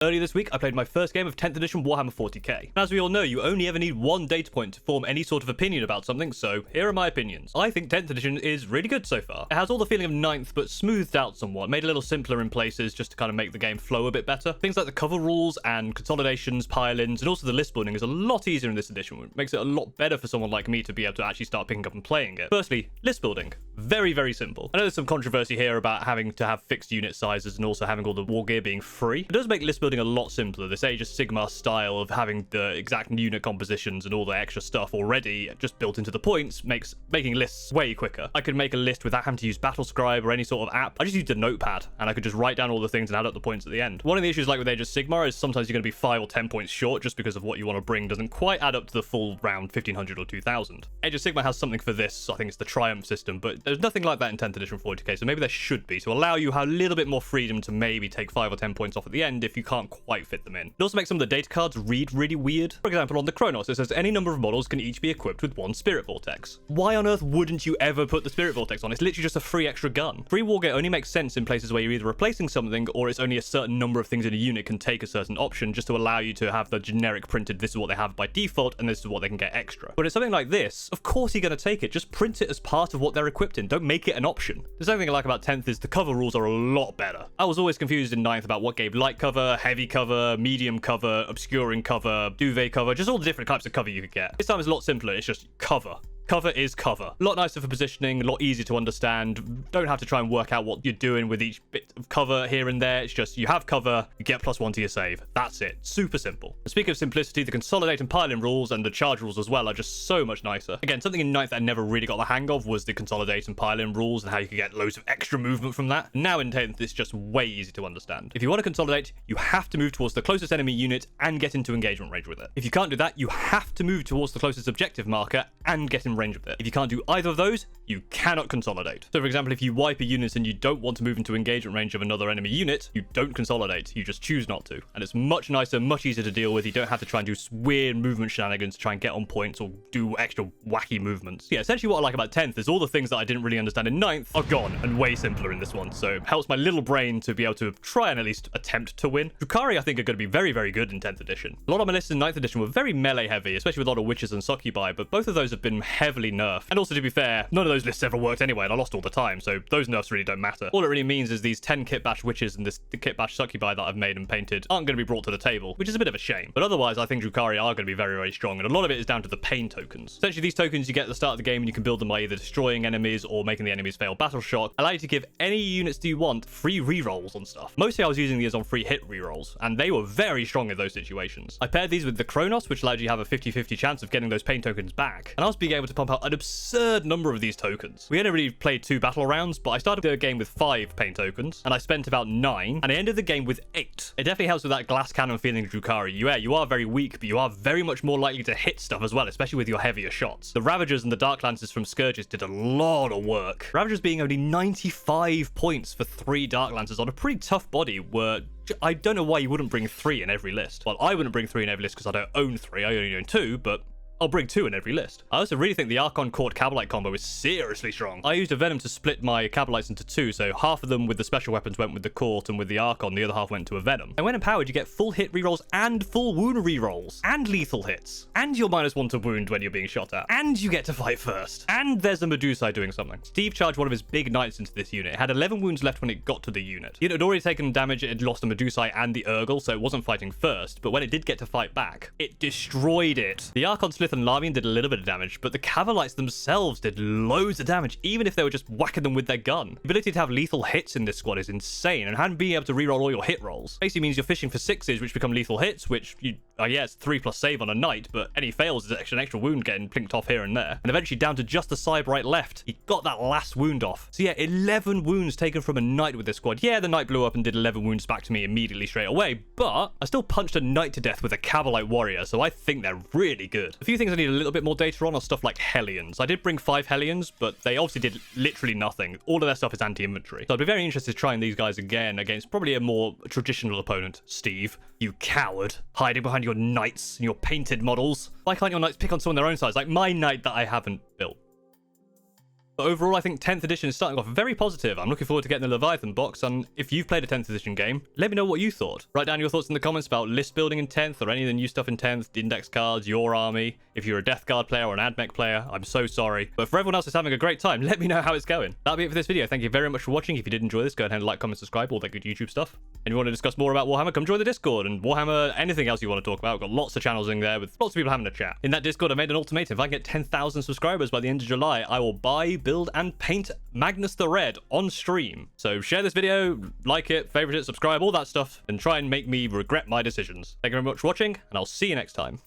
Earlier this week, I played my first game of 10th edition Warhammer 40k. And as we all know, you only ever need one data point to form any sort of opinion about something, so here are my opinions. I think 10th edition is really good so far. It has all the feeling of 9th, but smoothed out somewhat, made a little simpler in places just to kind of make the game flow a bit better. Things like the cover rules and consolidations, pile-ins, and also the list building is a lot easier in this edition, which makes it a lot better for someone like me to be able to actually start picking up and playing it. Firstly, list building. Very, very simple. I know there's some controversy here about having to have fixed unit sizes and also having all the war gear being free. It does make list building a lot simpler. This Age of Sigmar style of having the exact unit compositions and all the extra stuff already just built into the points makes making lists way quicker. I could make a list without having to use Battle Scribe or any sort of app. I just used a notepad and I could just write down all the things and add up the points at the end. One of the issues like with Age of Sigmar is sometimes you're going to be 5 or 10 points short just because of what you want to bring doesn't quite add up to the full round 1500 or 2000. Age of Sigmar has something for this. I think it's the Triumph system, but there's nothing like that in 10th edition 40k, so maybe there should be to allow you a little bit more freedom to maybe take 5 or 10 points off at the end if you can't quite fit them in. It also makes some of the data cards read really weird. For example, on the Cronos, it says any number of models can each be equipped with 1 Spirit Vortex. Why on earth wouldn't you ever put the Spirit Vortex on? It's literally just a free extra gun. Free wargear only makes sense in places where you're either replacing something or it's only a certain number of things in a unit can take a certain option just to allow you to have the generic printed this is what they have by default and this is what they can get extra. But it's something like this, of course you're going to take it. Just print it as part of what they're equipped in. Don't make it an option. The second thing I like about 10th is the cover rules are a lot better. I was always confused in 9th about what gave light cover, heavy cover, medium cover, obscuring cover, duvet cover, just all the different types of cover you could get. This time it's a lot simpler. It's just cover. Cover is cover. A lot nicer for positioning, a lot easier to understand. Don't have to try and work out what you're doing with each bit of cover here and there. It's just you have cover, you get +1 to your save. That's it. Super simple. And speaking of simplicity, the Consolidate and Pile In rules and the charge rules as well are just so much nicer. Again, something in 9th that I never really got the hang of was the Consolidate and Pile In rules and how you could get loads of extra movement from that. Now in 10th, it's just way easy to understand. If you want to consolidate, you have to move towards the closest enemy unit and get into engagement range with it. If you can't do that, you have to move towards the closest objective marker and get in range with it. If you can't do either of those, you cannot consolidate. So for example, if you wipe a unit and you don't want to move into engagement range of another enemy unit, you don't consolidate. You just choose not to. And it's much nicer, much easier to deal with. You don't have to try and do weird movement shenanigans to try and get on points or do extra wacky movements. Yeah, essentially what I like about 10th is all the things that I didn't really understand in 9th are gone and way simpler in this one. So it helps my little brain to be able to try and at least attempt to win. Drukhari, I think, are going to be very, very good in 10th edition. A lot of my lists in 9th edition were very melee heavy, especially with a lot of witches and succubi, but both of those have been heavily nerfed. And also, to be fair, none of those lists ever worked anyway, and I lost all the time, so those nerfs really don't matter. All it really means is these 10 kit bash witches and the kit bash succubi that I've made and painted aren't going to be brought to the table, which is a bit of a shame. But otherwise, I think Drukhari are going to be very, very strong, and a lot of it is down to the pain tokens. Essentially, these tokens you get at the start of the game, and you can build them by either destroying enemies or making the enemies fail battle shock, allow you to give any units you want free rerolls on stuff. Mostly I was using these on free hit rerolls, and they were very strong in those situations. I paired these with the Cronos, which allowed you to have a 50-50 chance of getting those pain tokens back, and I was being able to pump out an absurd number of these tokens. We only really played 2 battle rounds, but I started the game with 5 pain tokens, and I spent about 9, and I ended the game with 8. It definitely helps with that glass cannon feeling of Drukhari. You are very weak, but you are very much more likely to hit stuff as well, especially with your heavier shots. The Ravagers and the Dark Lances from Scourges did a lot of work. Ravagers being only 95 points for 3 Dark Lances on a pretty tough body were... I don't know why you wouldn't bring 3 in every list. Well, I wouldn't bring 3 in every list because I don't own 3, I only own 2, but... I'll bring 2 in every list. I also really think the Archon Court Kabalite combo is seriously strong. I used a Venom to split my Kabalites into 2, so half of them with the special weapons went with the Court, and with the Archon, the other half went to a Venom. And when empowered, you get full hit rerolls and full wound rerolls, and lethal hits, and you're -1 to wound when you're being shot at, and you get to fight first, and there's a Medusa doing something. Steve charged one of his big knights into this unit. It had 11 wounds left when it got to the unit. The unit had already taken damage, it had lost the Medusa and the Urgle, so it wasn't fighting first, but when it did get to fight back, it destroyed it. The Archon, Slith, and Larmian did a little bit of damage, but the Kabalites themselves did loads of damage, even if they were just whacking them with their gun. The ability to have lethal hits in this squad is insane, and being able to reroll all your hit rolls basically means you're fishing for 6s, which become lethal hits, which you, yeah, it's 3+ save on a knight, but any fails is an extra wound getting plinked off here and there, and eventually down to just the Cyberite left. He got that last wound off. So yeah, 11 wounds taken from a knight with this squad. Yeah, the knight blew up and did 11 wounds back to me immediately straight away, but I still punched a knight to death with a Kabalite warrior, so I think they're really good. A few things I need a little bit more data on are stuff like Hellions. I did bring 5 Hellions, but they obviously did literally nothing. All of their stuff is anti-infantry. So I'd be very interested in trying these guys again against probably a more traditional opponent. Steve, you coward, hiding behind your knights and your painted models. Why can't your knights pick on someone their own size, like my knight that I haven't built? But overall, I think 10th edition is starting off very positive. I'm looking forward to getting the Leviathan box, and if you've played a 10th edition game, let me know what you thought. Write down your thoughts in the comments about list building in 10th, or any of the new stuff in 10th, index cards, your army. If you're a Death Guard player or an AdMech player, I'm so sorry. But for everyone else who's having a great time, let me know how it's going. That'll be it for this video. Thank you very much for watching. If you did enjoy this, go ahead and like, comment, subscribe, all that good YouTube stuff. And if you want to discuss more about Warhammer, come join the Discord, and Warhammer, anything else you want to talk about. I've got lots of channels in there with lots of people having a chat. In that Discord, I made an ultimatum. If I can get 10,000 subscribers by the end of July, I will buy, build, and paint Magnus the Red on stream. So share this video, like it, favorite it, subscribe, all that stuff, and try and make me regret my decisions. Thank you very much for watching, and I'll see you next time.